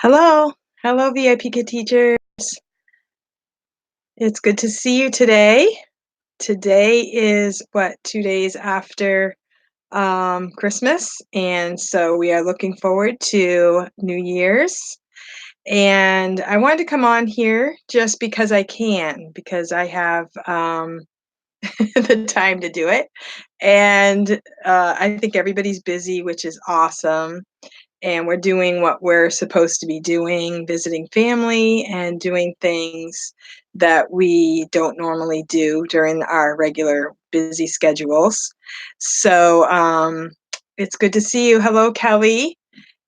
Hello. Hello, VIPKID teachers. It's good to see you today. Today is what, 2 days after Christmas, and so we are looking forward to New Year's. And I wanted to come on here just because I can, because I have the time to do it. And I think everybody's busy, which is awesome, and we're doing what we're supposed to be doing, visiting family and doing things that we don't normally do during our regular busy schedules. So it's good to see you. Hello, Kelly.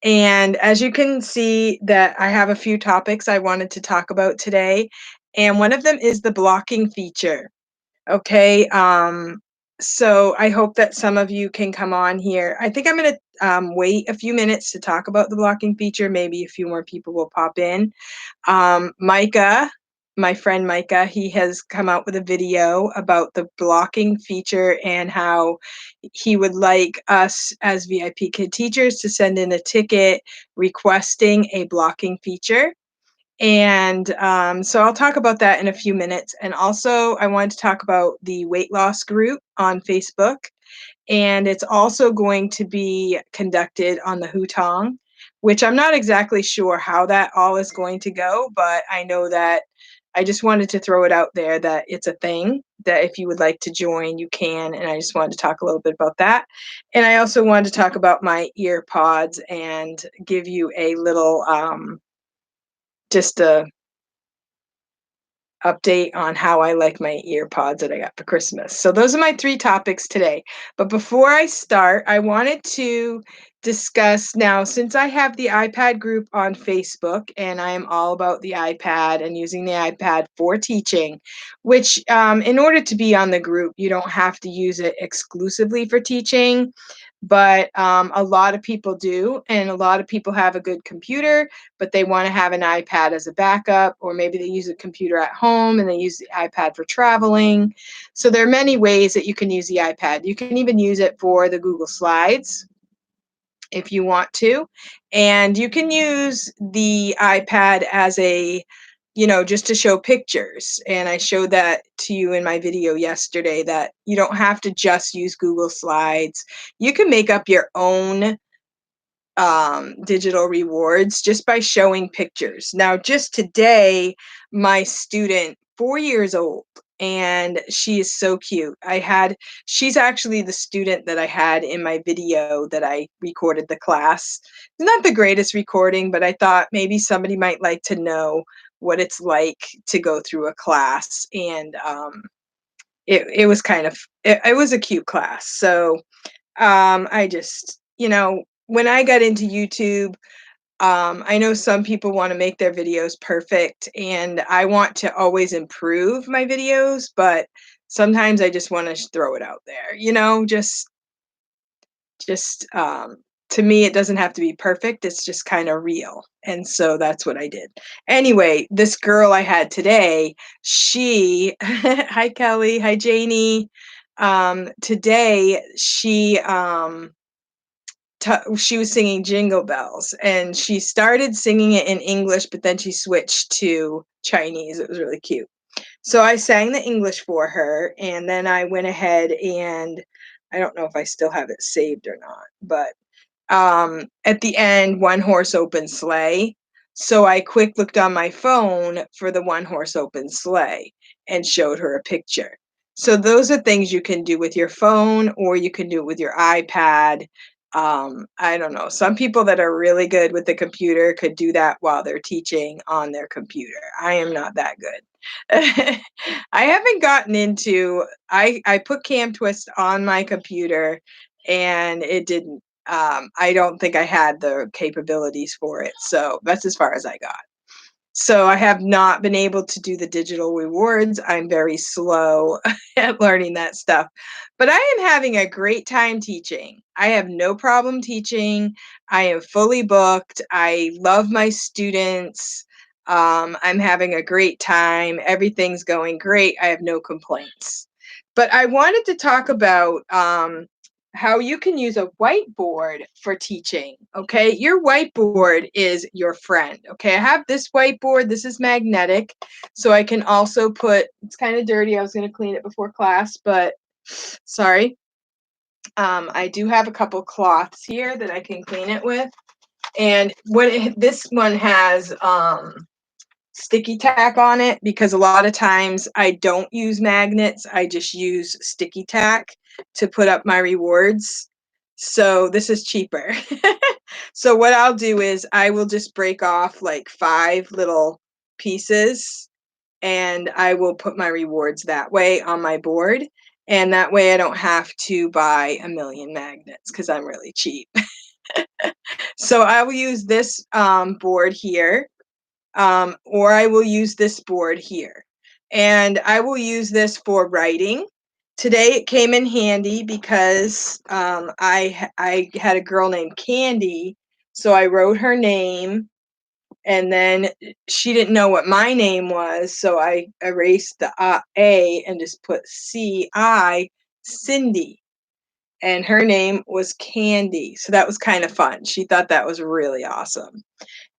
And as you can see that I have a few topics I wanted to talk about today, and one of them is the blocking feature. Okay, so I hope that some of you can come on here. I think I'm gonna wait a few minutes to talk about the blocking feature. Maybe a few more people will pop in. Micah, my friend Micah, he has come out with a video about the blocking feature and how he would like us as VIPKID teachers to send in a ticket requesting a blocking feature. And so I'll talk about that in a few minutes. And also, I wanted to talk about the weight loss group on Facebook. And it's also going to be conducted on the Hutong, which I'm not exactly sure how that all is going to go, but I know that I just wanted to throw it out there that it's a thing that if you would like to join, you can. And I just wanted to talk a little bit about that. And I also wanted to talk about my ear pods and give you a little just a update on how I like my ear pods that I got for Christmas. So those are my 3 topics today. But before I start, I wanted to discuss now, since I have the iPad group on Facebook and I am all about the iPad and using the iPad for teaching, which in order to be on the group, you don't have to use it exclusively for teaching. But a lot of people do, and a lot of people have a good computer, but they want to have an iPad as a backup, or maybe they use a computer at home and they use the iPad for traveling. So there are many ways that you can use the iPad. You can even use it for the Google Slides if you want to. And you can use the iPad as a, just to show pictures. And I showed that to you in my video yesterday that you don't have to just use Google Slides. You can make up your own digital rewards just by showing pictures. Now, just today, my student, 4 years old, and she is so cute. She's actually the student that I had in my video that I recorded the class. It's not the greatest recording, but I thought maybe somebody might like to know what it's like to go through a class. And it was it was a cute class. So I just, when I got into YouTube, I know some people want to make their videos perfect, and I want to always improve my videos, but sometimes I just want to throw it out there, just to me, it doesn't have to be perfect. It's just kind of real. And so that's what I did. Anyway, this girl I had today, hi Kelly, hi Janie. Today she was singing Jingle Bells, and she started singing it in English, but then she switched to Chinese. It was really cute. So I sang the English for her, and then I went ahead and I don't know if I still have it saved or not, but at the end, one horse open sleigh. So I quick looked on my phone for the one horse open sleigh and showed her a picture. So those are things you can do with your phone, or you can do it with your iPad. I don't know. Some people that are really good with the computer could do that while they're teaching on their computer. I am not that good. I haven't gotten into I put Cam Twist on my computer and it didn't I don't think I had the capabilities for it. So that's as far as I got. So I have not been able to do the digital rewards. I'm very slow at learning that stuff. But I am having a great time teaching. I have no problem teaching. I am fully booked. I love my students. I'm having a great time. Everything's going great. I have no complaints. But I wanted to talk about how you can use a whiteboard for teaching. Okay, your whiteboard is your friend. Okay, I have this whiteboard. This is magnetic, so I can also put, it's kind of dirty. I was going to clean it before class, but sorry. I do have a couple cloths here that I can clean it with. And this one has sticky tack on it, because a lot of times I don't use magnets. I just use sticky tack to put up my rewards. So this is cheaper. So what I'll do is I will just break off like 5 little pieces, and I will put my rewards that way on my board. And that way I don't have to buy a million magnets because I'm really cheap. So I will use this board here, or I will use this board here. And I will use this for writing. Today it came in handy because I had a girl named Candy, so I wrote her name, and then she didn't know what my name was, so I erased the A and just put C-I, Cindy. And her name was Candy. So that was kind of fun. She thought that was really awesome.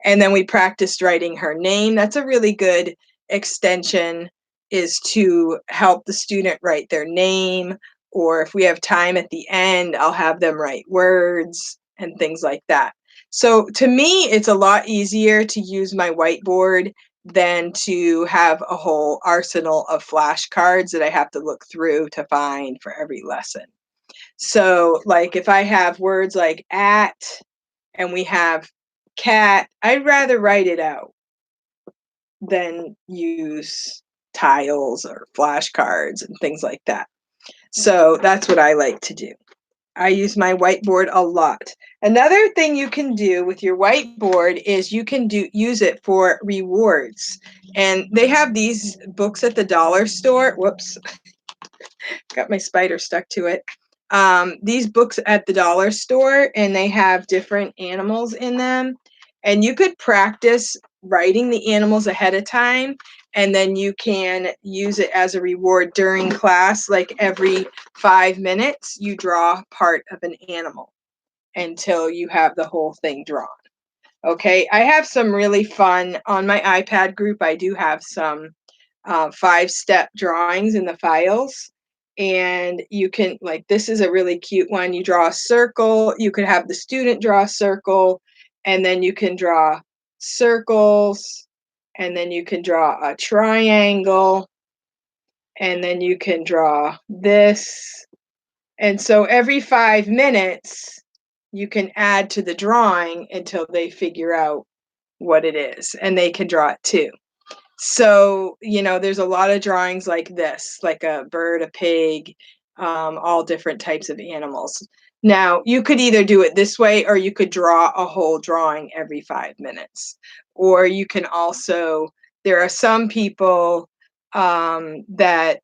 And then we practiced writing her name. That's a really good extension, is to help the student write their name, or if we have time at the end, I'll have them write words and things like that. So to me, it's a lot easier to use my whiteboard than to have a whole arsenal of flashcards that I have to look through to find for every lesson. So like if I have words like at and we have cat, I'd rather write it out than use tiles or flashcards and things like that. So that's what I like to do. I use my whiteboard a lot. Another thing you can do with your whiteboard is you can use it for rewards. And they have these books at the dollar store. Whoops, got my spider stuck to it. These books at the dollar store, and they have different animals in them. And you could practice writing the animals ahead of time, and then you can use it as a reward during class. Like every 5 minutes, you draw part of an animal until you have the whole thing drawn. Okay, I have some really fun on my iPad group. I do have some 5-step drawings in the files. And you can, like, this is a really cute one. You draw a circle. You could have the student draw a circle, and then you can draw circles, and then you can draw a triangle, and then you can draw this. And so every 5 minutes, you can add to the drawing until they figure out what it is, and they can draw it too. So, there's a lot of drawings like this, like a bird, a pig, all different types of animals. Now, you could either do it this way, or you could draw a whole drawing every 5 minutes. Or you can also, there are some people that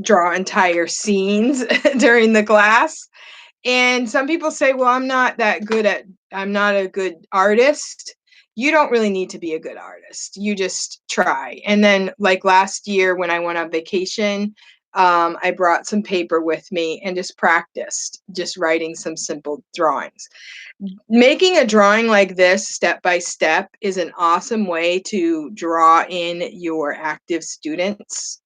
draw entire scenes during the class. And some people say, well, I'm not a good artist. You don't really need to be a good artist. You just try. And then, like last year when I went on vacation, I brought some paper with me and just practiced, just writing some simple drawings. Making a drawing like this step by step is an awesome way to draw in your active students.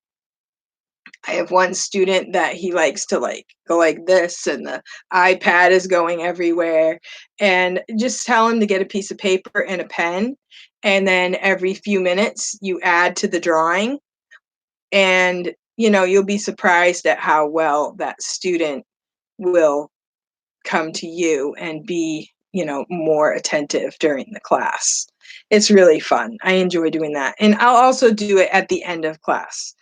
I have one student that he likes to go like this, and the iPad is going everywhere. And just tell him to get a piece of paper and a pen, and then every few minutes you add to the drawing, and you'll be surprised at how well that student will come to you and be, more attentive during the class. It's really fun. I enjoy doing that. And I'll also do it at the end of class.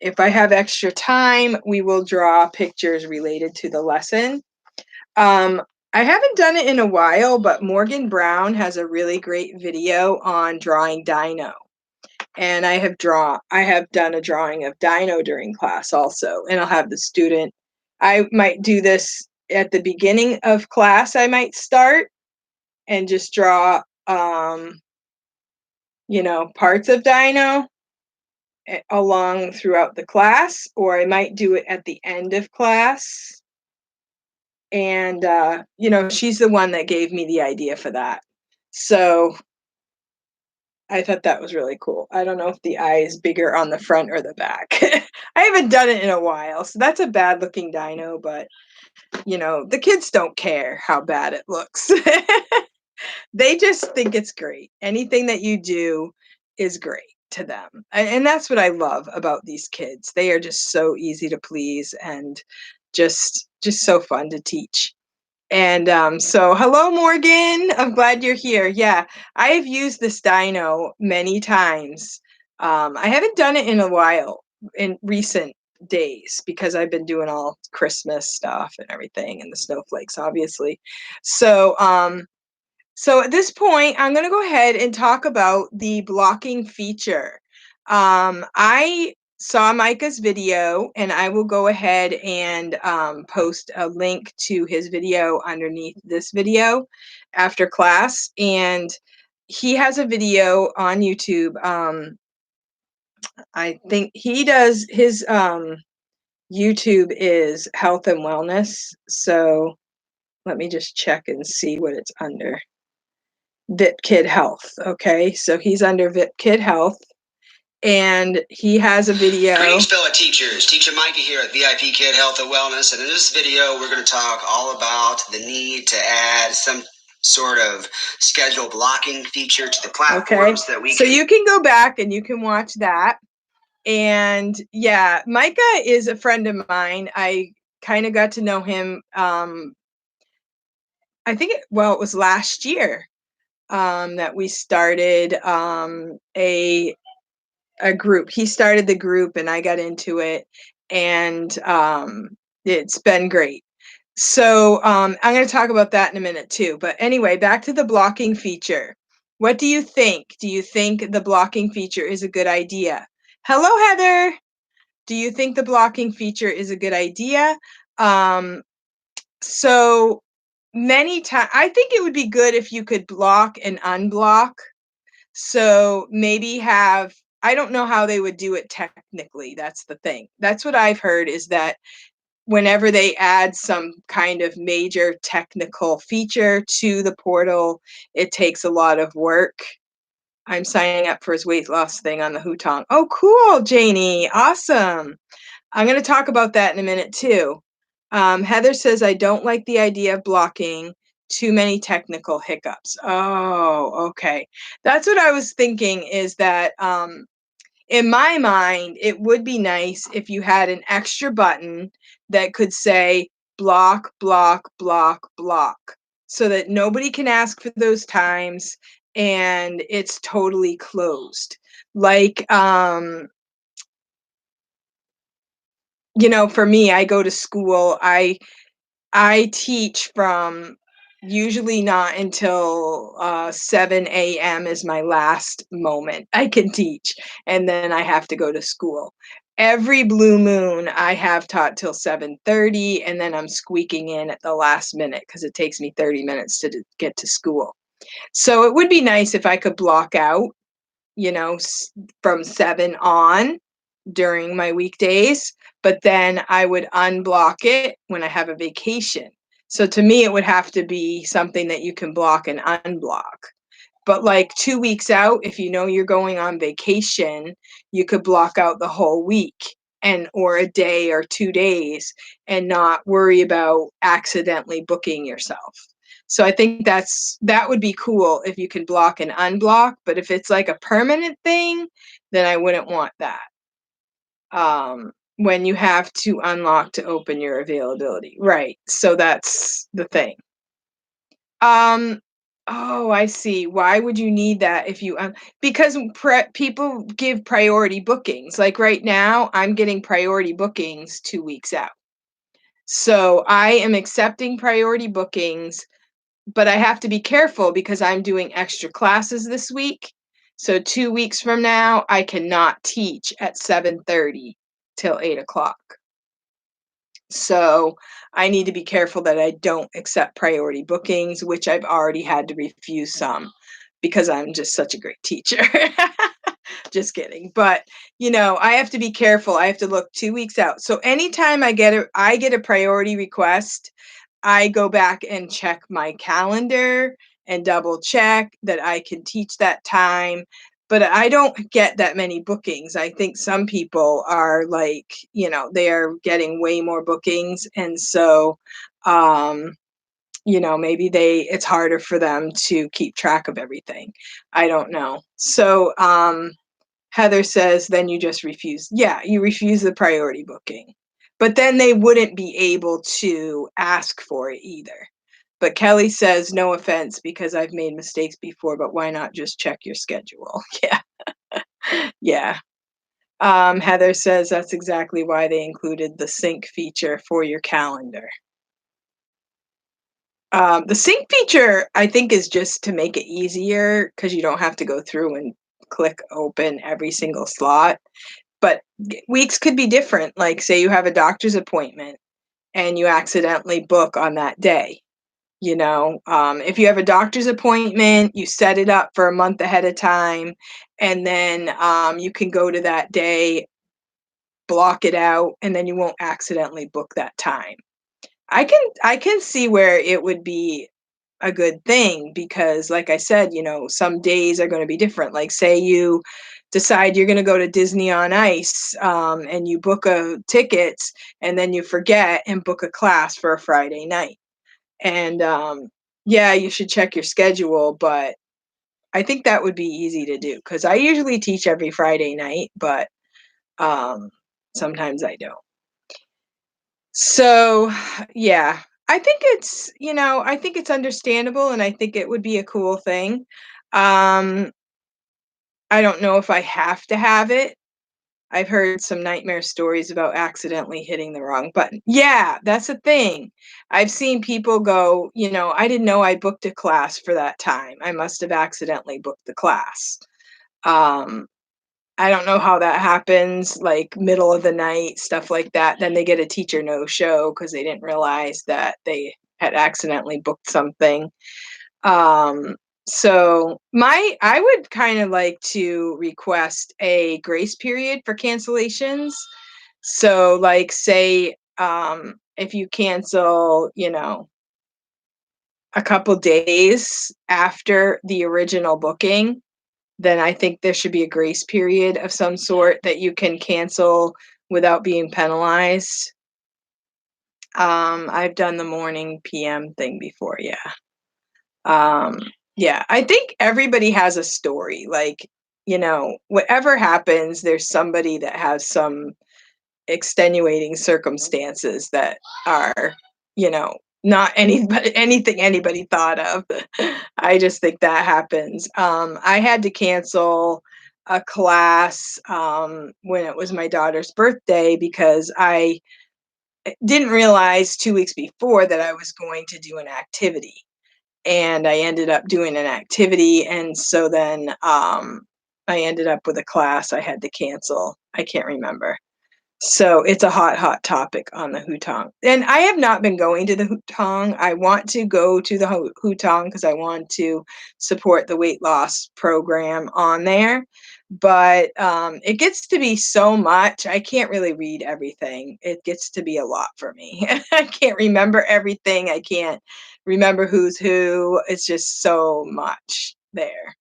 If I have extra time, we will draw pictures related to the lesson. Um, I haven't done it in a while, but Morgan Brown has a really great video on drawing dino. And I have done a drawing of dino during class also, and I'll have the student, I might do this at the beginning of class. I might start and just draw, parts of dino along throughout the class, or I might do it at the end of class. And, you know, she's the one that gave me the idea for that. So I thought that was really cool. I don't know if the eye is bigger on the front or the back. I haven't done it in a while, so that's a bad looking dino, but you know, the kids don't care how bad it looks. They just think it's great. Anything that you do is great to them. And that's what I love about these kids. They are just so easy to please and just so fun to teach. And so, hello, Morgan. I'm glad you're here. Yeah, I've used this dyno many times. I haven't done it in a while, in recent days, because I've been doing all Christmas stuff and everything, and the snowflakes, obviously. So, so at this point, I'm going to go ahead and talk about the blocking feature. I saw Micah's video, and I will go ahead and post a link to his video underneath this video after class. And he has a video on YouTube. I think he does his YouTube is health and wellness. So let me just check and see what it's under. VIPKID Health. Okay, so he's under VIPKID Health, and he has a video. Greetings, fellow teachers. Teacher Micah here at VIPKID Health and Wellness, and in this video, we're going to talk all about the need to add some sort of schedule blocking feature to the platforms that we so you can go back and you can watch that. And yeah, Micah is a friend of mine. I kind of got to know him. I think it was last year that we started a group. He started the group and I got into it, and it's been great. So I'm going to talk about that in a minute too. But anyway, back to the blocking feature. What do you think? Do you think the blocking feature is a good idea? Hello, Heather. Do you think the blocking feature is a good idea? So many times, I think it would be good if you could block and unblock. So maybe have, I don't know how they would do it technically. That's the thing. That's what I've heard, is that whenever they add some kind of major technical feature to the portal, it takes a lot of work. I'm signing up for his weight loss thing on the Hutong. Oh, cool, Janie. Awesome. I'm going to talk about that in a minute too. Heather says, I don't like the idea of blocking too many technical hiccups. Oh, okay. That's what I was thinking, is that in my mind, it would be nice if you had an extra button that could say block, block, block, block, so that nobody can ask for those times and it's totally closed. Like, you know, for me, I go to school. I teach from usually not until 7 a.m. is my last moment I can teach, and then I have to go to school. Every blue moon, I have taught till 7:30, and then I'm squeaking in at the last minute because it takes me 30 minutes to get to school. So it would be nice if I could block out, you know, from 7 on during my weekdays, but then I would unblock it when I have a vacation. So to me, it would have to be something that you can block and unblock. But like 2 weeks out, if you know you're going on vacation, you could block out the whole week, and or a day or 2 days, and not worry about accidentally booking yourself. So I think that would be cool if you could block and unblock. But if it's like a permanent thing, then I wouldn't want that. When you have to unlock to open your availability. Right. So that's the thing. Oh, I see. Why would you need that if you because people give priority bookings. Like right now, I'm getting priority bookings 2 weeks out. So I am accepting priority bookings, but I have to be careful because I'm doing extra classes this week. So 2 weeks from now, I cannot teach at 7:30 till 8 o'clock. So I need to be careful that I don't accept priority bookings, which I've already had to refuse some because I'm just such a great teacher. Just kidding. But, you know, I have to be careful. I have to look 2 weeks out. So anytime I get a priority request, I go back and check my calendar and double check that I can teach that time. But I don't get that many bookings. I think some people are like, they are getting way more bookings. And so, maybe it's harder for them to keep track of everything. I don't know. So, Heather says, then you just refuse. Yeah, you refuse the priority booking. But then they wouldn't be able to ask for it either. But Kelly says, no offense, because I've made mistakes before, but why not just check your schedule? Yeah. Yeah. Heather says that's exactly why they included the sync feature for your calendar. The sync feature, I think, is just to make it easier because you don't have to go through and click open every single slot. But weeks could be different. Like, say you have a doctor's appointment and you accidentally book on that day. If you have a doctor's appointment, you set it up for a month ahead of time, and then you can go to that day, block it out, and then you won't accidentally book that time. I can see where it would be a good thing because, like I said, some days are going to be different. Like, say you decide you're going to go to Disney on Ice, and you book a tickets, and then you forget and book a class for a Friday night. And yeah, you should check your schedule, but I think that would be easy to do because I usually teach every Friday night, but um, sometimes I don't. So, yeah, I think it's understandable and I think it would be a cool thing. Um, I don't know if I have to have it. I've heard some nightmare stories about accidentally hitting the wrong button. Yeah, that's a thing. I've seen people go, I didn't know I booked a class for that time. I must have accidentally booked the class. Um, I don't know how that happens, like middle of the night, stuff like that. Then they get a teacher no show because they didn't realize that they had accidentally booked something. Um, so I would kind of like to request a grace period for cancellations. So like say if you cancel, a couple days after the original booking, then I think there should be a grace period of some sort that you can cancel without being penalized. I've done the morning PM thing before, yeah. Um, yeah, I think everybody has a story. Like, whatever happens, there's somebody that has some extenuating circumstances that are, you know, not anything anybody thought of. I just think that happens. I had to cancel a class when it was my daughter's birthday because I didn't realize 2 weeks before that I was going to do an activity, and I ended up doing an activity, and so then I ended up with a class I had to cancel. I can't remember. So it's a hot topic on the Hutong. And I have not been going to the Hutong. I want to go to the Hutong because I want to support the weight loss program on there. But it gets to be so much. I can't really read everything. It gets to be a lot for me. I can't remember everything. I can't remember who's who. It's just so much there.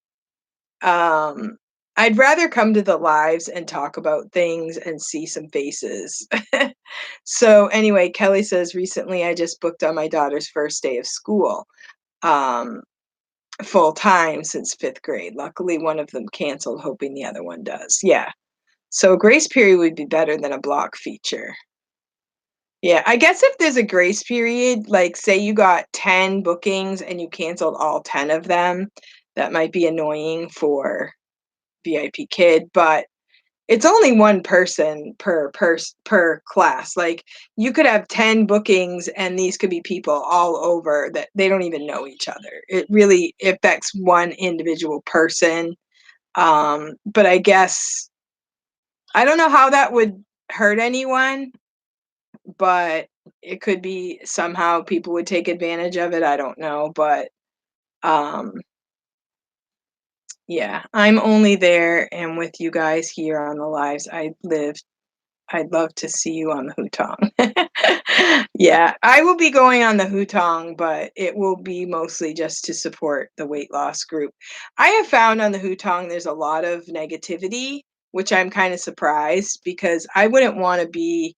Um, I'd rather come to the lives and talk about things and see some faces. So anyway, Kelly says, recently I just booked on my daughter's first day of school, um, full time since 5th grade. Luckily, one of them canceled, hoping the other one does. Yeah. So grace period would be better than a block feature. Yeah, I guess if there's a grace period, like say you got 10 bookings and you canceled all 10 of them, that might be annoying for VIPKid, but it's only one person per class. Like you could have 10 bookings and these could be people all over that they don't even know each other. It really affects one individual person. But I guess I don't know how that would hurt anyone, but it could be somehow people would take advantage of it. I don't know, but um yeah, I'm only there and with you guys here on the lives. I live I'd love to see you on the hutong. Yeah, I will be going on the hutong, but it will be mostly just to support the weight loss group. I have found on the hutong there's a lot of negativity, which I'm kind of surprised because I wouldn't want to be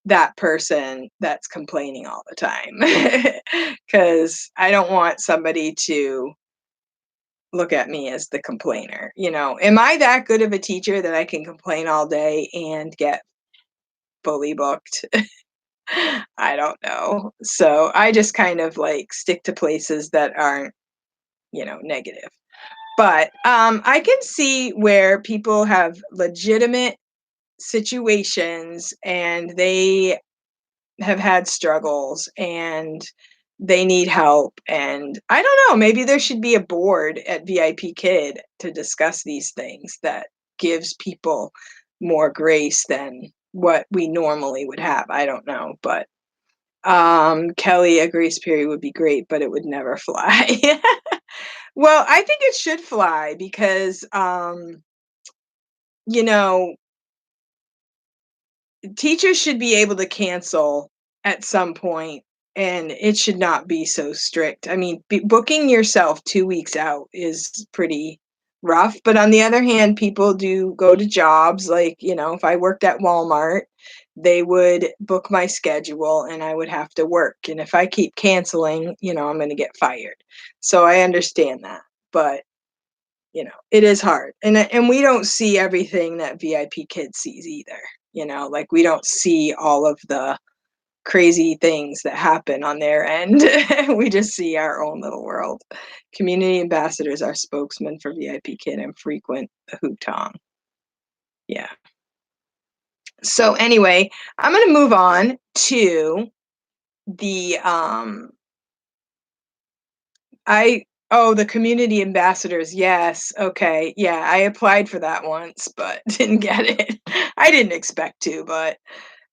that person that's complaining all the time because I don't want somebody to look at me as the complainer. Am I that good of a teacher that I can complain all day and get fully booked? I don't know. So I just kind of like stick to places that aren't, negative. But I can see where people have legitimate situations and they have had struggles and they need help. And I don't know, maybe there should be a board at VIP Kid to discuss these things that gives people more grace than what we normally would have. I don't know, but Kelly, a grace period would be great, but it would never fly. Well, I think it should fly because you know, teachers should be able to cancel at some point, and it should not be so strict. I mean, booking yourself 2 weeks out is pretty rough, but on the other hand, people do go to jobs like, if I worked at Walmart, they would book my schedule and I would have to work, and if I keep canceling, I'm gonna get fired. So I understand that, but, it is hard, and we don't see everything that VIP Kid sees either. Like, we don't see all of the crazy things that happen on their end. We just see our own little world. Community ambassadors are spokesmen for VIP Kid and frequent the hutong. Yeah. So anyway, I'm going to move on to the the community ambassadors. Yes. Okay. Yeah, I applied for that once, but didn't get it. I didn't expect to, but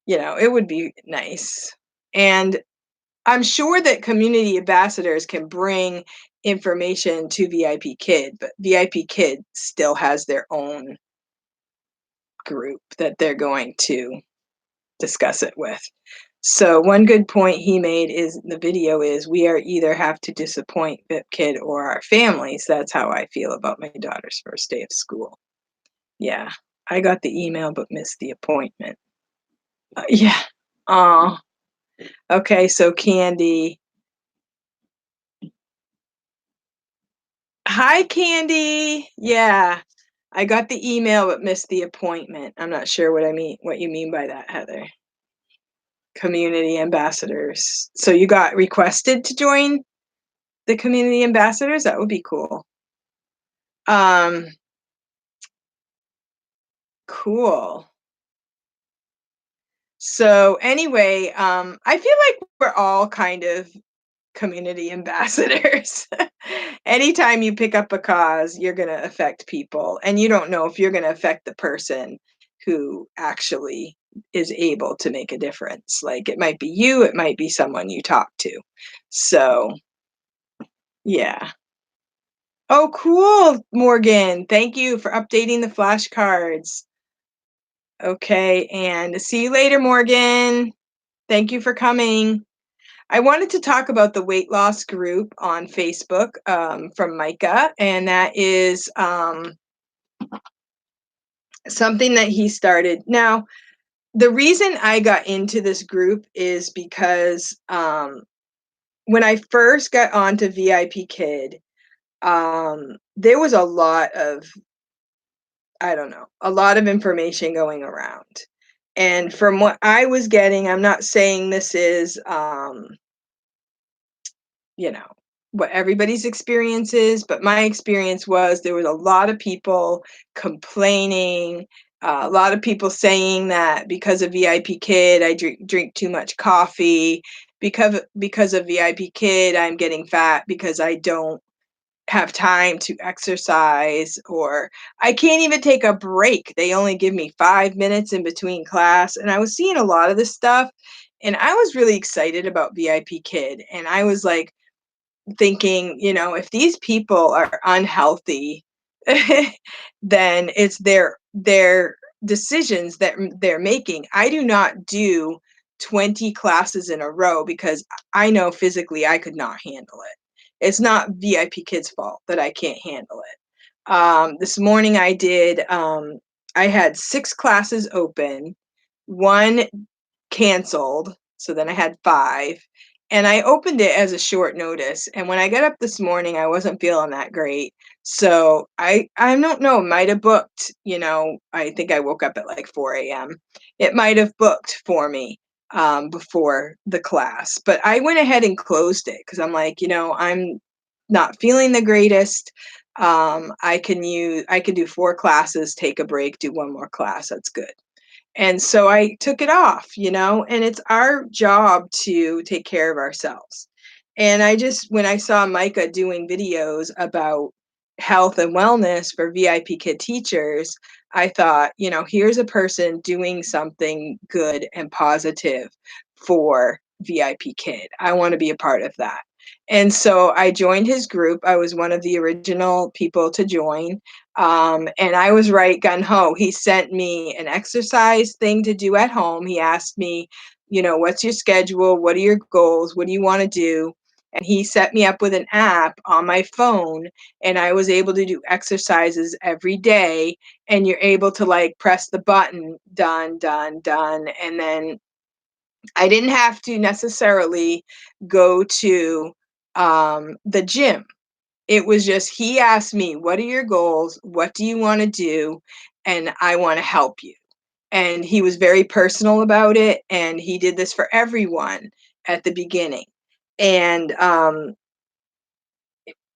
it would be nice. And I'm sure that community ambassadors can bring information to VIP Kid, but VIP Kid still has their own group that they're going to discuss it with. So one good point he made is the video is we are either have to disappoint VIPKID or our families. That's how I feel about my daughter's first day of school. Yeah, I got the email but missed the appointment. Yeah. Oh, okay. So Candy. Hi, Candy. Yeah, I got the email but missed the appointment. I'm not sure what you mean by that, Heather. Community ambassadors. So you got requested to join the community ambassadors? That would be cool. Um, cool. So anyway, I feel like we're all kind of community ambassadors. Anytime you pick up a cause, you're going to affect people, and you don't know if you're going to affect the person who actually is able to make a difference. Like, it might be you, it might be someone you talk to. So, yeah. Oh, cool, Morgan. Thank you for updating the flashcards. Okay, and see you later, Morgan. Thank you for coming. I wanted to talk about the weight loss group on Facebook from Micah, and that is something that he started. Now, the reason I got into this group is because when I first got onto VIP Kid, there was a lot of, I don't know, a lot of information going around. And from what I was getting, I'm not saying this is you know, what everybody's experience is, but my experience was there was a lot of people complaining, a lot of people saying that because of VIP Kid, I drink too much coffee. Because of VIP Kid, I'm getting fat because I don't have time to exercise, or I can't even take a break. They only give me 5 minutes in between class. And I was seeing a lot of this stuff, and I was really excited about VIP Kid. And I was like, thinking, if these people are unhealthy, then it's their decisions that they're making. I do not do 20 classes in a row because I know physically I could not handle it. It's not VIP Kids' fault that I can't handle it. This morning I had 6 classes open, 1 canceled, so then I had 5, and I opened it as a short notice, and when I got up this morning, I wasn't feeling that great, so I don't know, might have booked, I think I woke up at, like, 4 AM. It might have booked for me, before the class, but I went ahead and closed it because 'cause I'm like, I'm not feeling the greatest, I can do 4 classes, take a break, do 1 more class, that's good. And so I took it off, and it's our job to take care of ourselves. And when I saw Micah doing videos about health and wellness for VIP Kid teachers, I thought, here's a person doing something good and positive for VIP Kid. I want to be a part of that. And so I joined his group. I was one of the original people to join. And I was right gun ho. He sent me an exercise thing to do at home. He asked me, what's your schedule? What are your goals? What do you want to do? And he set me up with an app on my phone, and I was able to do exercises every day. And you're able to like press the button, done, done, done. And then I didn't have to necessarily go to the gym. It was just he asked me, "What are your goals? What do you wanna do? And I wanna help you." And he was very personal about it, and he did this for everyone at the beginning. And,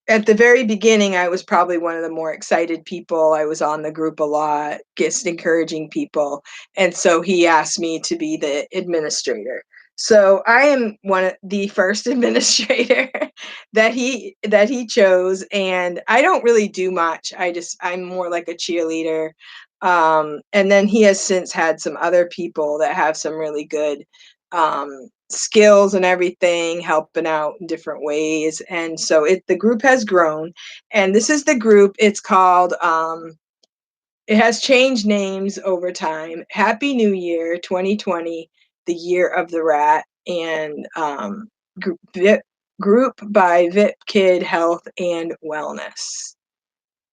at the very beginning, I was probably one of the more excited people. I was on the group a lot, just encouraging people, and so he asked me to be the administrator. So I am one of the first administrator that he chose, and I don't really do much. I'm more like a cheerleader. And then he has since had some other people that have some really good skills and everything, helping out in different ways. And so the group has grown. And this is the group. It's called it has changed names over time. Happy New Year 2020, the year of the rat, and group by VIPKID Health and Wellness.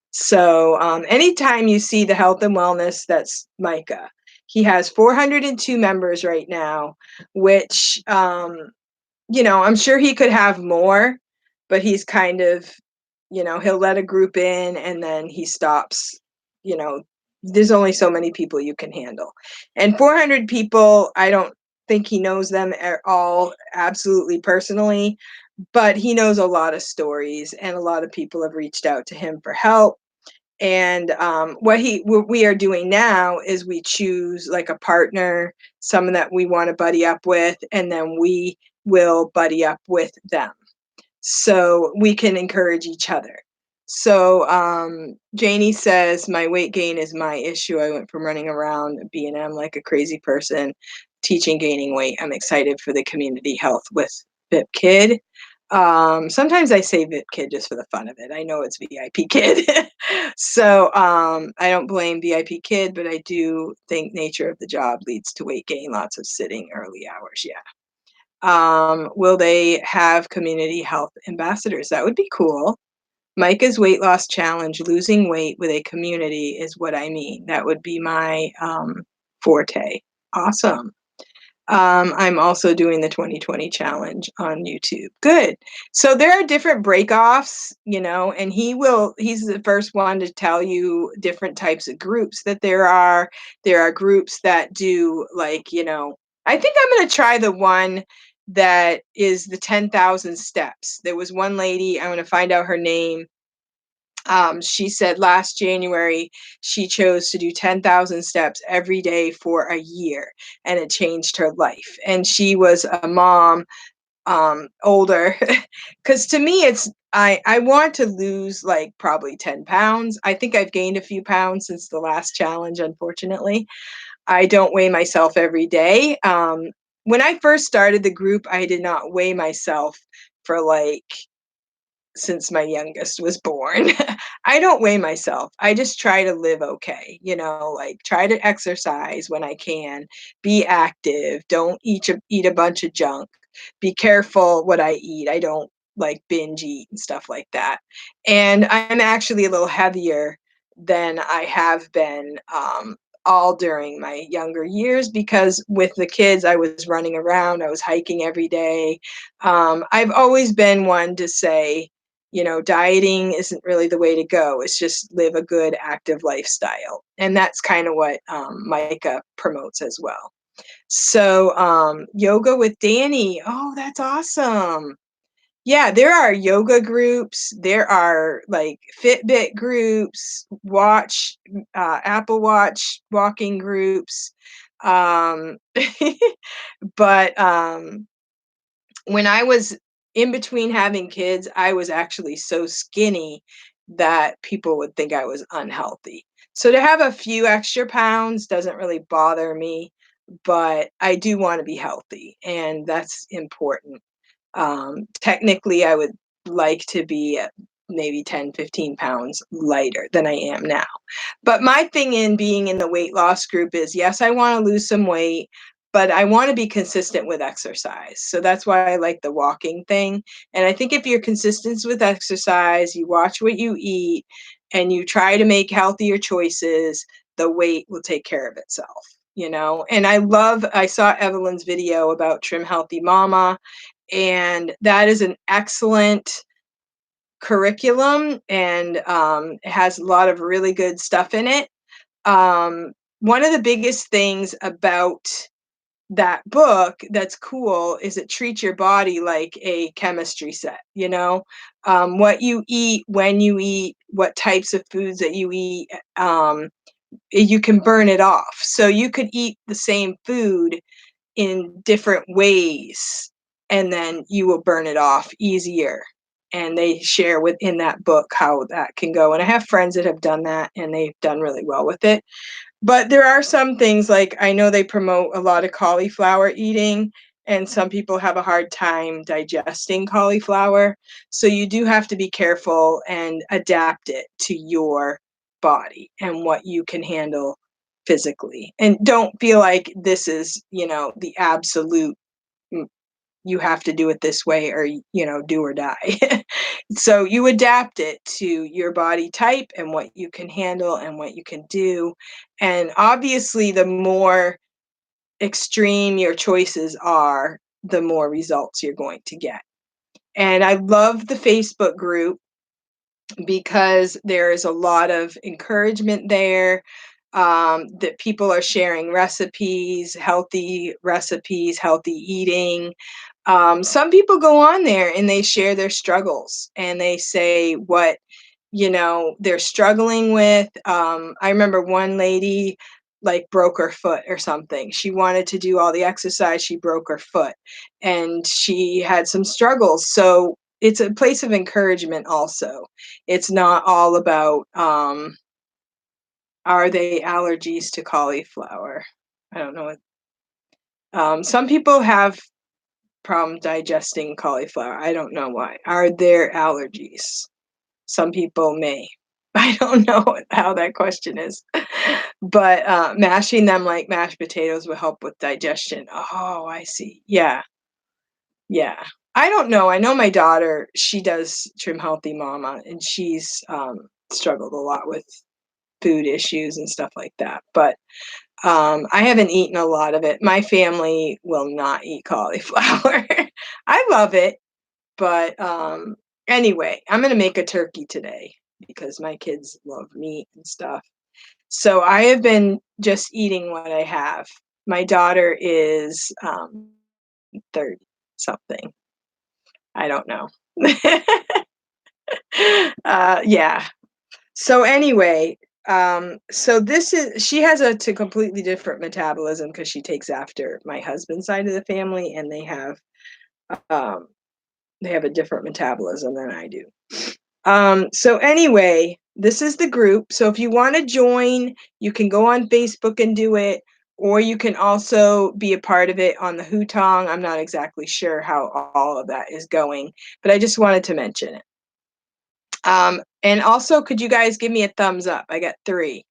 So anytime you see the health and wellness, that's Micah. He has 402 members right now, which I'm sure he could have more, but he's kind of, he'll let a group in and then he stops. You know, there's only so many people you can handle. And 400 people, I don't think he knows them at all absolutely personally, but he knows a lot of stories and a lot of people have reached out to him for help. And what we are doing now is we choose like a partner, someone that we want to buddy up with, and then we will buddy up with them so we can encourage each other. So Janie says, my weight gain is my issue. I went from running around B&M like a crazy person, teaching gaining weight. I'm excited for the community health with VIPKID. Sometimes I say VIPKID just for the fun of it. I know it's VIP Kid. So I don't blame VIP Kid, but I do think nature of the job leads to weight gain, lots of sitting early hours. Yeah. Will they have community health ambassadors? That would be cool. Micah's weight loss challenge, losing weight with a community is what I mean. That would be my forte. Awesome. I'm also doing the 2020 challenge on YouTube. Good. So there are different breakoffs, and he's the first one to tell you different types of groups that there are. There are groups that do like, I think I'm going to try the one that is the 10,000 steps. There was one lady, I'm going to find out her name. She said last January she chose to do 10,000 steps every day for a year, and it changed her life. And she was a mom, older, because to me, I want to lose like probably 10 pounds. I think I've gained a few pounds since the last challenge, unfortunately. I don't weigh myself every day. When I first started the group, I did not weigh myself for like since my youngest was born. I don't weigh myself. I just try to live okay, like try to exercise when I can, be active, don't eat a bunch of junk, be careful what I eat. I don't like binge eat and stuff like that. And I'm actually a little heavier than I have been all during my younger years because with the kids, I was running around, I was hiking every day. I've always been one to say, dieting isn't really the way to go. It's just live a good, active lifestyle. And that's kind of what Micah promotes as well. So, yoga with Danny. Oh, that's awesome. Yeah, there are yoga groups, there are, like, Fitbit groups, Apple Watch walking groups, um, but, when I was in between having kids, I was actually so skinny that people would think I was unhealthy. So to have a few extra pounds doesn't really bother me, but I do wanna be healthy, and that's important. Technically, I would like to be maybe 10, 15 pounds lighter than I am now. But my thing in being in the weight loss group is yes, I want to lose some weight, but I want to be consistent with exercise. So that's why I like the walking thing. And I think if you're consistent with exercise, you watch what you eat, and you try to make healthier choices, the weight will take care of itself. And I saw Evelyn's video about Trim Healthy Mama, and that is an excellent curriculum, and it has a lot of really good stuff in it. One of the biggest things about that book that's cool is it treats your body like a chemistry set, what you eat, when you eat, what types of foods that you eat, you can burn it off. So you could eat the same food in different ways, and then you will burn it off easier. And they share within that book how that can go. And I have friends that have done that and they've done really well with it. But there are some things like I know they promote a lot of cauliflower eating, and some people have a hard time digesting cauliflower. So you do have to be careful and adapt it to your body and what you can handle physically. And don't feel like this is, the absolute you have to do it this way or do or die. So you adapt it to your body type and what you can handle and what you can do, and obviously the more extreme your choices are, the more results you're going to get. And I love the Facebook group because there is a lot of encouragement there, that people are sharing recipes, healthy eating. Some people go on there and they share their struggles and they say what they're struggling with. I remember one lady like broke her foot or something. She wanted to do all the exercise, she broke her foot, and she had some struggles. So it's a place of encouragement also. It's not all about are they allergies to cauliflower? I don't know. Some people have problem digesting cauliflower. I don't know why. Are there allergies? Some people may. I don't know how that question is. But mashing them like mashed potatoes will help with digestion. Oh, I see. Yeah. Yeah. I don't know. I know my daughter, she does Trim Healthy Mama, and she's struggled a lot with food issues and stuff like that. But I haven't eaten a lot of it. My family will not eat cauliflower. I love it, but anyway, I'm gonna make a turkey today because my kids love meat and stuff. So I have been just eating what I have. My daughter is 30 something. I don't know. Yeah. So anyway, so this is she has a completely different metabolism because she takes after my husband's side of the family, and um, they have a different metabolism than I do. So anyway, this is the group. So if you want to join, you can go on Facebook and do it, or you can also be a part of it on the Hutong. I'm not exactly sure how all of that is going, but I just wanted to mention it. And also, could you guys give me a thumbs up? I got 3.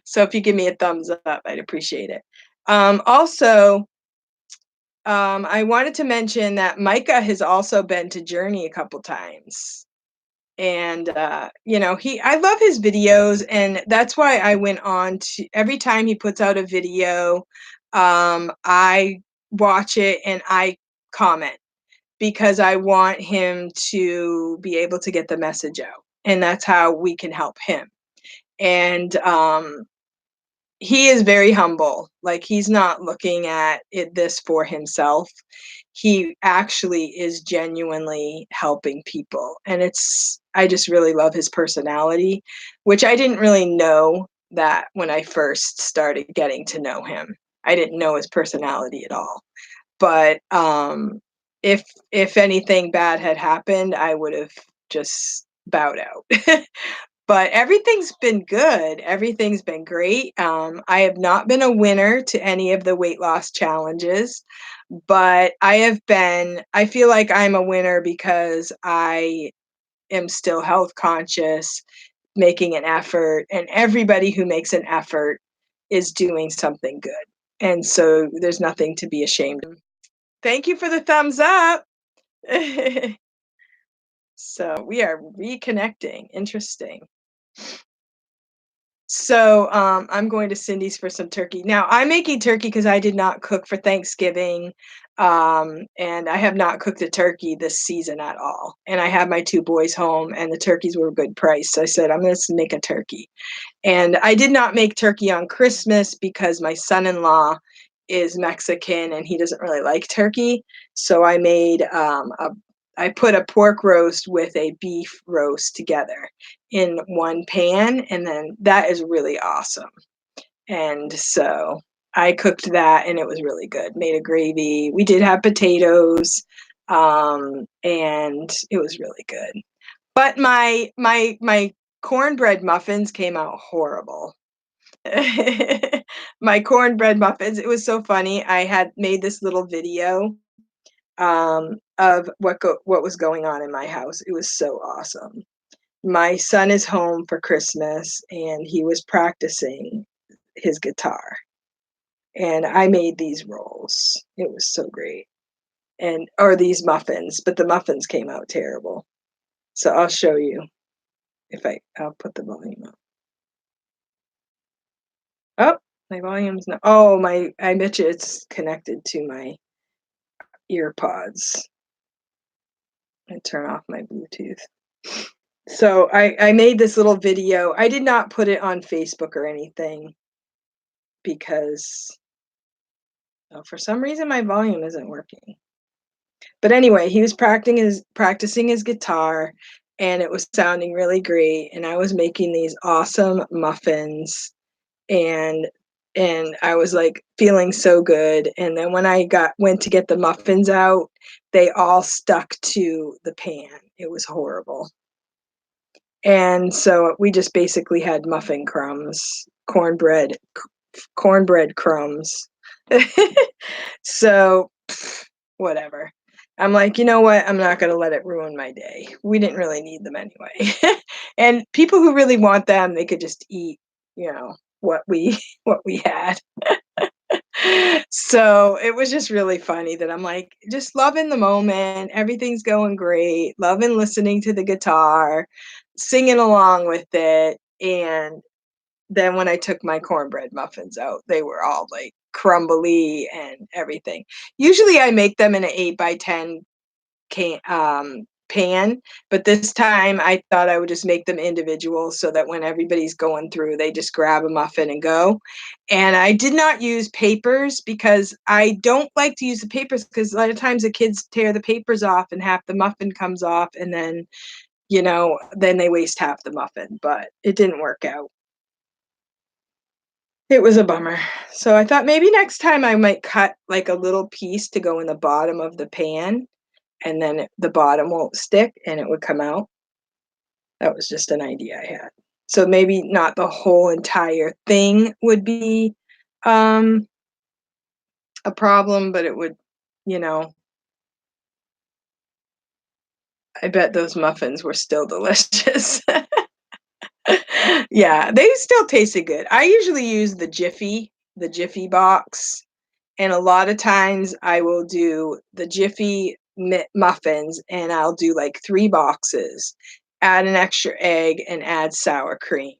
So if you give me a thumbs up, I'd appreciate it. Also, I wanted to mention that Micah has also been to Journey a couple times. And I love his videos, and that's why I went on to every time he puts out a video, I watch it and I comment because I want him to be able to get the message out, and that's how we can help him. And he is very humble. Like, he's not looking at this for himself. He actually is genuinely helping people. And I just really love his personality, which I didn't really know that when I first started getting to know him. I didn't know his personality at all. But if anything bad had happened, I would have just bowed out. But everything's been good. Everything's been great. I have not been a winner to any of the weight loss challenges, but I feel like I'm a winner because I am still health conscious, making an effort, and everybody who makes an effort is doing something good. And so there's nothing to be ashamed of. Thank you for the thumbs up. So we are reconnecting. Interesting. So, I'm going to Cindy's for some turkey. Now, I'm making turkey because I did not cook for Thanksgiving, and I have not cooked a turkey this season at all. And I had my 2 boys home, and the turkeys were a good price. So I said, I'm going to make a turkey. And I did not make turkey on Christmas because my son-in-law is Mexican and he doesn't really like turkey. So I put a pork roast with a beef roast together in one pan, and then that is really awesome. And so I cooked that and it was really good. Made a gravy. We did have potatoes, and it was really good. But my cornbread muffins came out horrible. My cornbread muffins, it was so funny. I had made this little video of what was going on in my house. It was so awesome. My son is home for Christmas and he was practicing his guitar. And I made these rolls. It was so great. Or these muffins, but the muffins came out terrible. So I'll show you if I'll put the volume up. Oh, my volume's not. Oh, I bet you it's connected to my ear pods. I turn off my Bluetooth. So I made this little video. I did not put it on Facebook or anything because for some reason my volume isn't working. But anyway, he was practicing his guitar and it was sounding really great. And I was making these awesome muffins and I was like feeling so good. And then when I went to get the muffins out, they all stuck to the pan. It was horrible. And so we just basically had muffin crumbs, cornbread crumbs. So whatever. I'm like, you know what? I'm not going to let it ruin my day. We didn't really need them anyway. And people who really want them, they could just eat, what we what we had. So it was just really funny that I'm like just loving the moment. Everything's going great. Loving listening to the guitar, singing along with it. And then when I took my cornbread muffins out, they were all like crumbly and everything. Usually I make them in an 8x10 pan, but this time I thought I would just make them individual so that when everybody's going through, they just grab a muffin and go. And I did not use papers because I don't like to use the papers because a lot of times the kids tear the papers off and half the muffin comes off, and then then they waste half the muffin, but it didn't work out. It was a bummer. So I thought maybe next time I might cut like a little piece to go in the bottom of the pan, and then the bottom won't stick and it would come out. That was just an idea I had. So maybe not the whole entire thing would be a problem, but it would, you know, I bet those muffins were still delicious. Yeah, they still tasted good. I usually use the Jiffy box, and a lot of times I will do the Jiffy muffins, and I'll do like 3 boxes, add an extra egg, and add sour cream,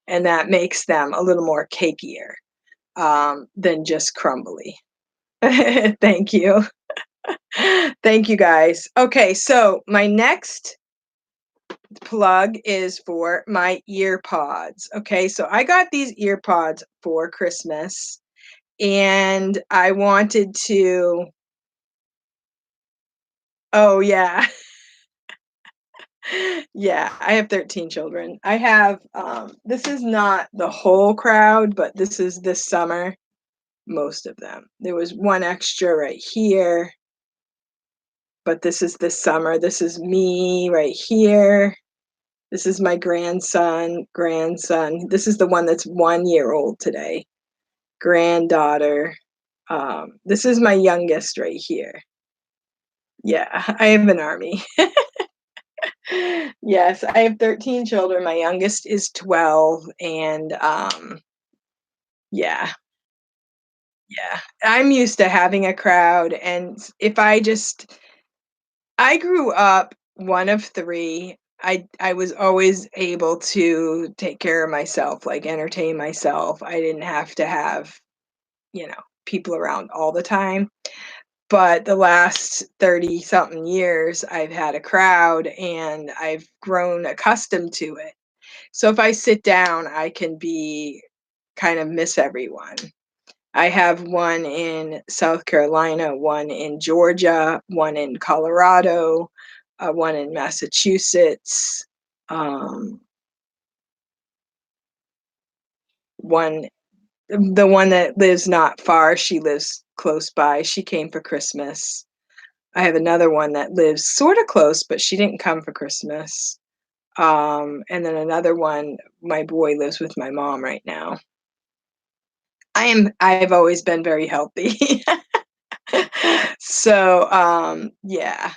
and that makes them a little more cakier, than just crumbly. Thank you. Thank you, guys. Okay, so my next plug is for my ear pods. Okay, so I got these ear pods for Christmas, and I wanted to. Oh, yeah. Yeah, I have 13 children. I have, this is not the whole crowd, but this is this summer, most of them. There was one extra right here, but this is this summer. This is me right here. This is my grandson. This is the one that's 1 year old today. Granddaughter. This is my youngest right here. Yeah, I have an army. Yes, I have 13 children. My youngest is 12, and yeah, yeah. I'm used to having a crowd, and if I grew up one of 3. I was always able to take care of myself, like entertain myself. I didn't have to have, people around all the time. But the last 30 something years, I've had a crowd and I've grown accustomed to it. So if I sit down, I can be kind of miss everyone. I have one in South Carolina, one in Georgia, one in Colorado, one in Massachusetts, um, one the one that lives not far, she lives close by. She came for Christmas. I have another one that lives sort of close, but she didn't come for Christmas. And then another one, my boy lives with my mom right now. I've always been very healthy. So, yeah.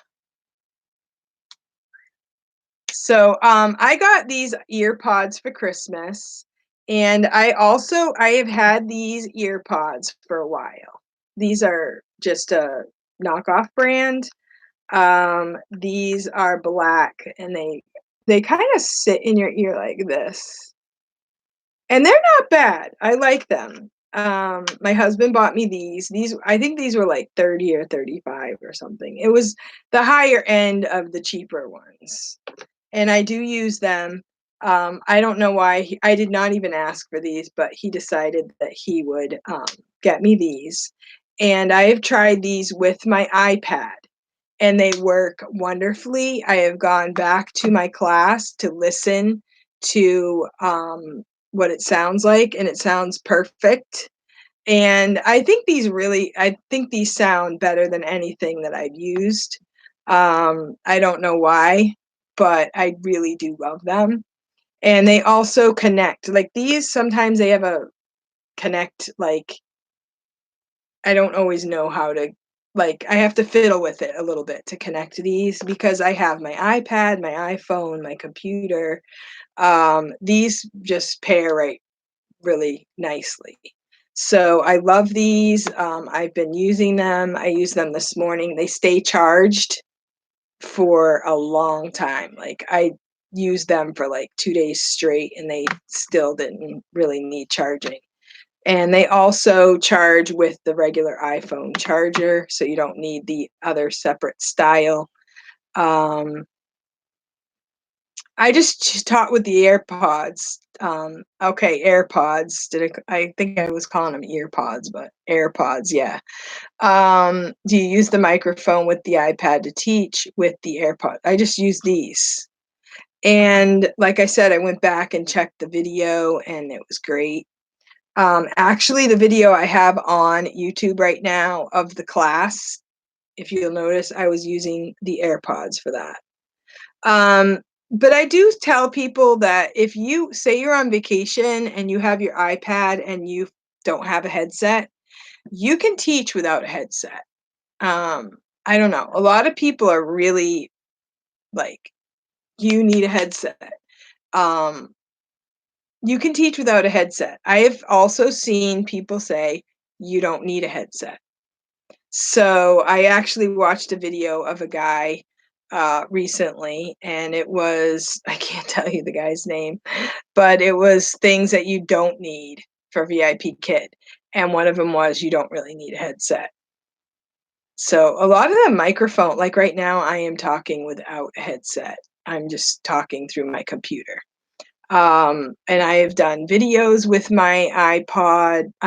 So, I got these ear pods for Christmas, and I have had these ear pods for a while. These are just a knockoff brand. These are black, and they kinda sit in your ear like this. And they're not bad. I like them. My husband bought me these. I think these were like 30 or 35 or something. It was the higher end of the cheaper ones. And I do use them. I don't know why I did not even ask for these, but he decided that he would get me these. And I have tried these with my iPad, and they work wonderfully. I have gone back to my class to listen to what it sounds like, and it sounds perfect. And I think these sound better than anything that I've used. I don't know why, but I really do love them. And they also connect. Like these, sometimes they have a connect, like, I don't always know how to, like, I have to fiddle with it a little bit to connect these because I have my iPad, my iPhone, my computer. These just pair right really nicely. So I love these. I've been using them. I used them this morning. They stay charged for a long time. Like I used them for like 2 days straight and they still didn't really need charging. And they also charge with the regular iPhone charger, so you don't need the other separate style. Um, I just taught with the AirPods. Okay, AirPods. I think I was calling them ear pods, but AirPods, yeah. Do you use the microphone with the iPad to teach with the AirPod? I just use these. And like I said, I went back and checked the video and it was great. Actually, the video I have on YouTube right now of the class, if you'll notice, I was using the AirPods for that. But I do tell people that if you say you're on vacation and you have your iPad and you don't have a headset, you can teach without a headset. I don't know. A lot of people are really Like, you need a headset. Um, you can teach without a headset. I have also seen people say you don't need a headset. So I actually watched a video of a guy recently, and it was, I can't tell you the guy's name, but it was things that you don't need for VIP Kid. And one of them was you don't really need a headset. So a lot of the microphone, like right now, I am talking without a headset. I'm just talking through my computer. And I have done videos with my my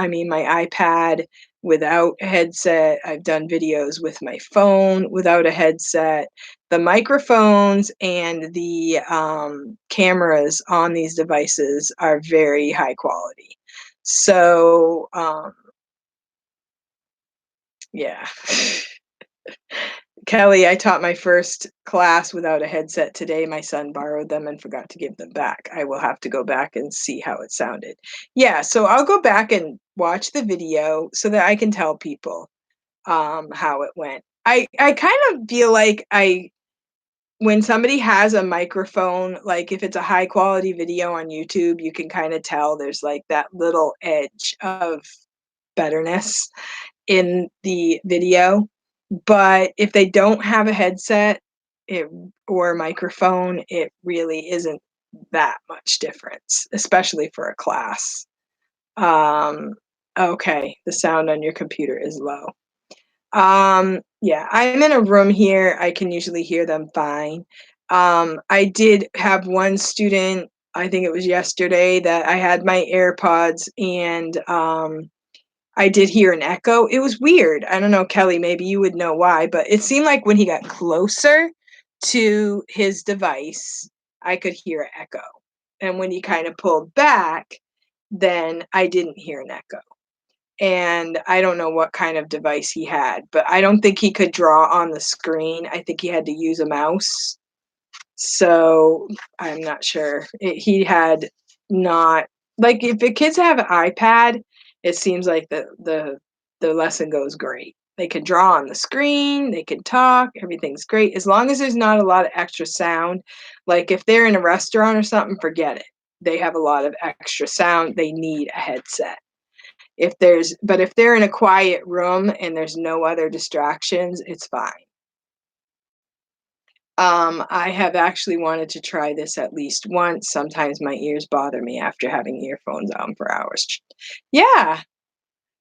iPad without a headset. I've done videos with my phone without a headset. The microphones and the cameras on these devices are very high quality. So, yeah. Kelly, I taught my first class without a headset today. My son borrowed them and forgot to give them back. I will have to go back and see how it sounded. Yeah, so I'll go back and watch the video so that I can tell people how it went. I kind of feel like when somebody has a microphone, like if it's a high quality video on YouTube, you can kind of tell there's like that little edge of betterness in the video. But if they don't have a headset, it or a microphone, it really isn't that much difference, especially for a class. Um, okay, the sound on your computer is low. Yeah, I'm in a room here. I can usually hear them fine. I did have one student, I think it was yesterday, that I had my AirPods and I did hear an echo. It was weird. I don't know, Kelly, maybe you would know why, but it seemed like when he got closer to his device, I could hear an echo. And when he kind of pulled back, then I didn't hear an echo. And I don't know what kind of device he had, but I don't think he could draw on the screen. I think he had to use a mouse. So I'm not sure. He had not like if the kids have an iPad, it seems like the lesson goes great. They can draw on the screen, they can talk, everything's great as long as there's not a lot of extra sound. Like if they're in a restaurant or something, forget it. They have a lot of extra sound. They need a headset. If they're in a quiet room and there's no other distractions, it's fine. I have actually wanted to try this at least once. Sometimes my ears bother me after having earphones on for hours. Yeah.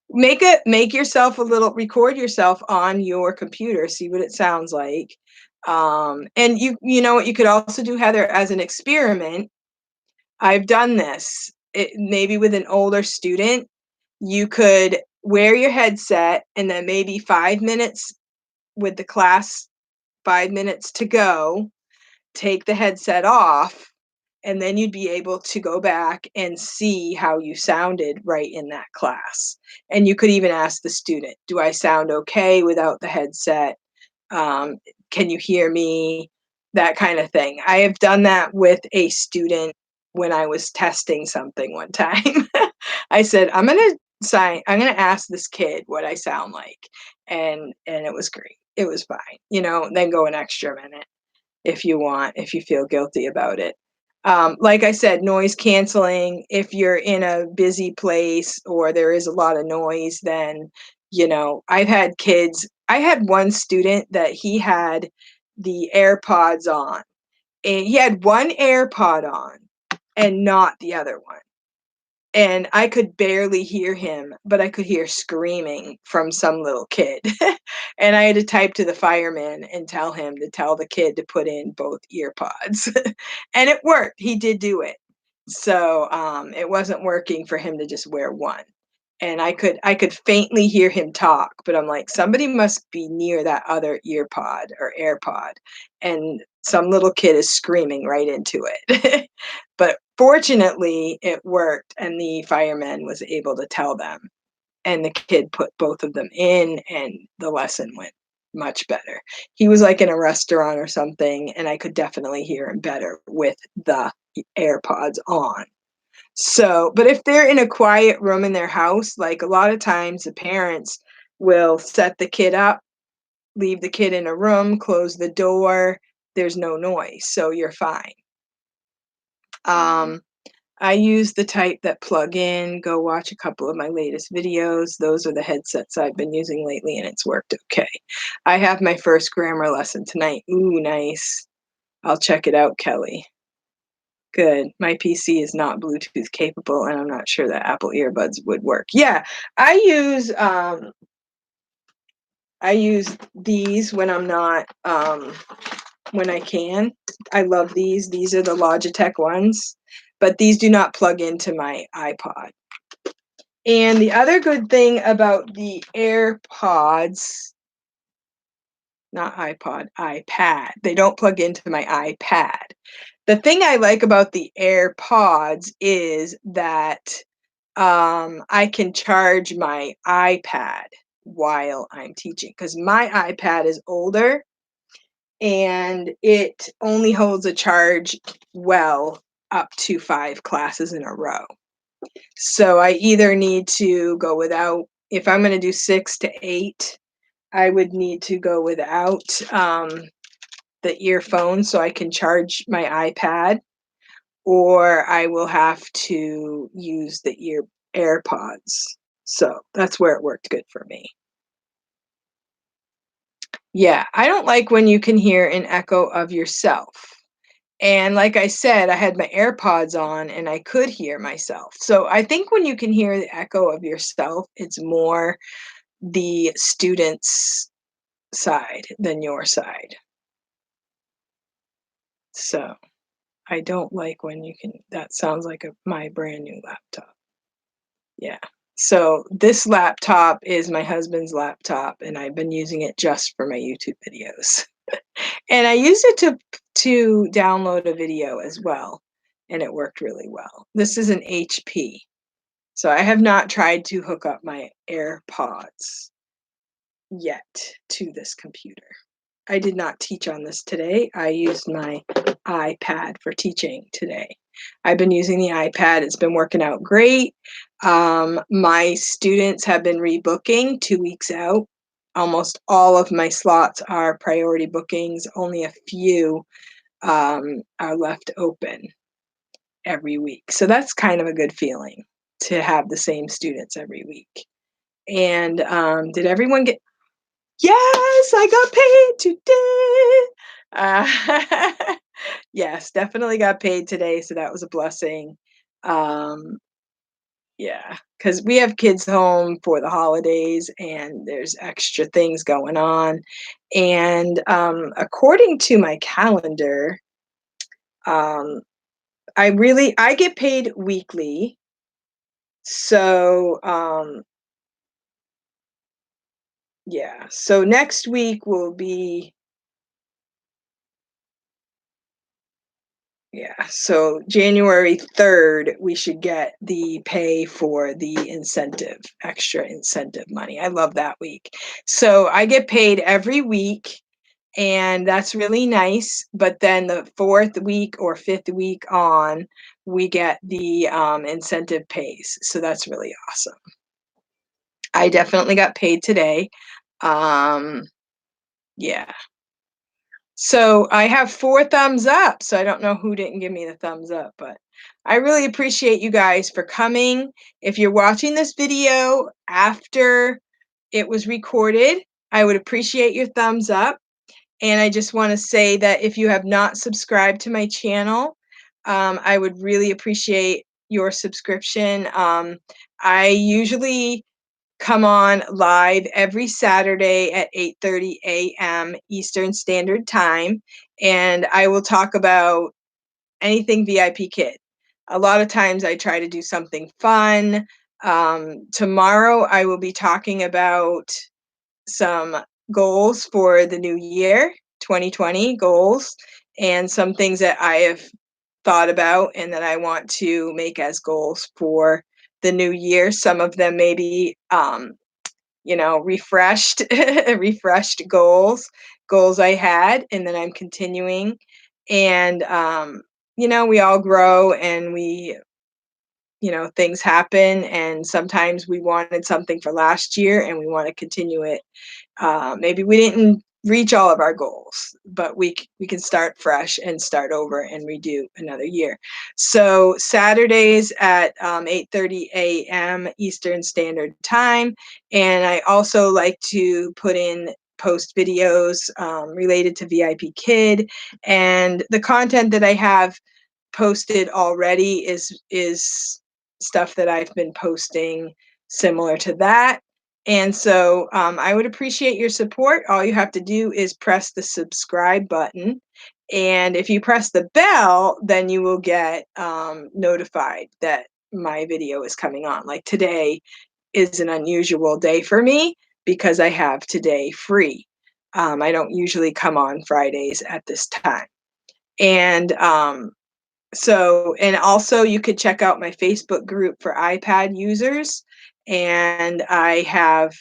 Make yourself a little record yourself on your computer, see what it sounds like. And you know what you could also do, Heather, as an experiment. I've done this. Maybe with an older student, you could wear your headset and then maybe 5 minutes with the class, 5 minutes to go, take the headset off, and then you'd be able to go back and see how you sounded right in that class. And you could even ask the student, do I sound okay without the headset? Um, can you hear me? That kind of thing. I have done that with a student when I was testing something one time. I said, I'm gonna ask this kid what I sound like. And it was great. It was fine. Then go an extra minute if you want, if you feel guilty about it. Like I said, noise canceling, if you're in a busy place or there is a lot of noise, then, I had one student that he had the AirPods on, and he had one AirPod on and not the other one. And I could barely hear him, but I could hear screaming from some little kid. And I had to type to the fireman and tell him to tell the kid to put in both ear pods. And it worked. He did do it. So, it wasn't working for him to just wear one. And I could faintly hear him talk, but I'm like, somebody must be near that other ear pod or AirPod, and some little kid is screaming right into it. But fortunately, it worked, and the fireman was able to tell them, and the kid put both of them in, and the lesson went much better. He was like in a restaurant or something, and I could definitely hear him better with the AirPods on. So, but if they're in a quiet room in their house, like a lot of times the parents will set the kid up, leave the kid in a room, close the door, there's no noise, so you're fine. I use the type that plug in. Go watch a couple of my latest videos. Those are the headsets I've been using lately, and it's worked okay. I have my first grammar lesson tonight. Ooh, nice. I'll check it out, Kelly. Good. My PC is not Bluetooth capable, and I'm not sure that Apple earbuds would work. Yeah, I use these when I'm not when I can. I love these. These are the Logitech ones, but these do not plug into my iPod. And the other good thing about the AirPods, not iPod, iPad, they don't plug into my iPad. The thing I like about the AirPods is that I can charge my iPad while I'm teaching, because my iPad is older and it only holds a charge well up to 5 classes in a row. So I either need to go without, if I'm going to do 6 to 8, I would need to go without the earphones so I can charge my iPad, or I will have to use the AirPods. So that's where it worked good for me. Yeah, I don't like when you can hear an echo of yourself. And like I said, I had my AirPods on and I could hear myself. So I think when you can hear the echo of yourself, it's more the student's side than your side. So I don't like when you can, that sounds like my brand new laptop. Yeah. So this laptop is my husband's laptop, and I've been using it just for my YouTube videos. And I used it to download a video as well, and it worked really well. This is an HP. So I have not tried to hook up my AirPods yet to this computer. I did not teach on this today. I used my iPad for teaching today. I've been using the iPad. It's been working out great. My students have been rebooking 2 weeks out. Almost all of my slots are priority bookings. Only a few are left open every week. So that's kind of a good feeling to have the same students every week. And did everyone get? Yes, I got paid today. Yes, definitely got paid today, so that was a blessing. Um, yeah, because we have kids home for the holidays and there's extra things going on. And according to my calendar, um, I get paid weekly. So yeah, so next week will be, yeah, so January 3rd, we should get the pay for the incentive, extra incentive money. I love that week. So I get paid every week, and that's really nice. But then the 4th week or 5th week on, we get the incentive pays. So that's really awesome. I definitely got paid today. Um, yeah. So I have 4 thumbs up, so I don't know who didn't give me the thumbs up, but I really appreciate you guys for coming. If you're watching this video after it was recorded, I would appreciate your thumbs up. And I just want to say that if you have not subscribed to my channel, I would really appreciate your subscription. I usually come on live every Saturday at 8:30 a.m. Eastern Standard Time, and I will talk about anything VIPKID. A lot of times I try to do something fun. Tomorrow I will be talking about some goals for the new year, 2020 goals, and some things that I have thought about and that I want to make as goals for the new year. Some of them may be refreshed refreshed goals I had and then I'm continuing. And we all grow and things happen, and sometimes we wanted something for last year and we want to continue it. Maybe we didn't reach all of our goals, but we can start fresh and start over and redo another year. So Saturdays at 8:30 a.m. Eastern Standard Time, and I also like to post videos related to VIP Kid, and the content that I have posted already is stuff that I've been posting similar to that. And so I would appreciate your support. All you have to do is press the subscribe button. And if you press the bell, then you will get notified that my video is coming on. Like today is an unusual day for me because I have today free. I don't usually come on Fridays at this time. And and also you could check out my Facebook group for iPad users. And I have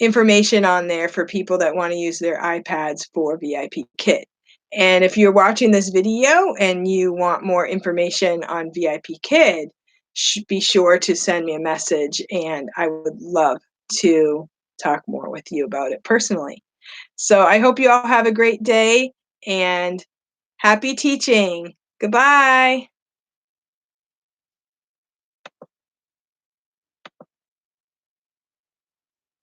information on there for people that want to use their iPads for VIP Kid. And if you're watching this video and you want more information on VIP Kid, be sure to send me a message and I would love to talk more with you about it personally. So I hope you all have a great day and happy teaching. Goodbye.